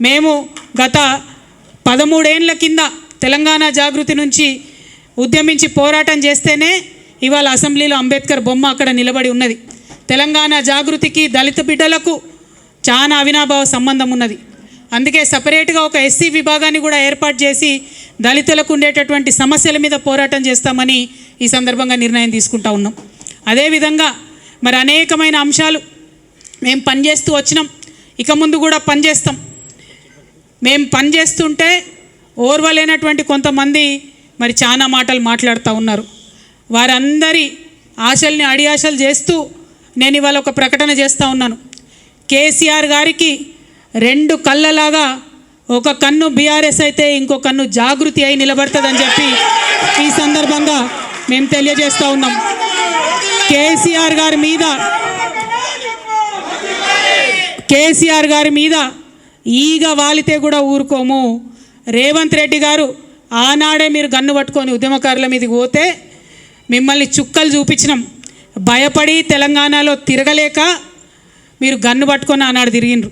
మేము గత 13 ఏళ్ల కింద తెలంగాణ జాగృతి నుంచి ఉద్యమించి పోరాటం చేస్తేనే ఇవాళ అసెంబ్లీలో అంబేద్కర్ బొమ్మ అక్కడ నిలబడి ఉన్నది. తెలంగాణ జాగృతికి దళిత బిడ్డలకు చాలా అవినాభావ సంబంధం ఉన్నది. అందుకే సపరేట్గా ఒక ఎస్సీ విభాగాన్ని కూడా ఏర్పాటు చేసి దళితులకు ఉండేటటువంటి సమస్యల మీద పోరాటం చేస్తామని ఈ సందర్భంగా నిర్ణయం తీసుకుంటా ఉన్నాం. అదేవిధంగా మరి అనేకమైన అంశాలు మేము పనిచేస్తూ వచ్చినాం, ఇక ముందు కూడా పనిచేస్తాం. మేము పనిచేస్తుంటే ఓర్వలేనటువంటి కొంతమంది మరి చాలా మాటలు మాట్లాడుతూ ఉన్నారు. వారందరి ఆశల్ని అడియాశలు చేస్తూ నేను ఇవాళ ఒక ప్రకటన చేస్తూ ఉన్నాను. కేసీఆర్ గారికి 2 కళ్ళలాగా ఒక కన్ను బీఆర్ఎస్ అయితే ఇంకో కన్ను జాగృతి అయి నిలబడుతుందని చెప్పి ఈ సందర్భంగా మేము తెలియజేస్తూ ఉన్నాం. కేసీఆర్ గారి మీద ఈగ వాలితే కూడా ఊరుకోము. రేవంత్ రెడ్డి గారు ఆనాడే మీరు గన్ను పట్టుకొని ఉద్యమకారుల మీదకి పోతే మిమ్మల్ని చుక్కలు చూపించినాం. భయపడి తెలంగాణలో తిరగలేక మీరు గన్ను పట్టుకొని ఆనాడు తిరిగినరు.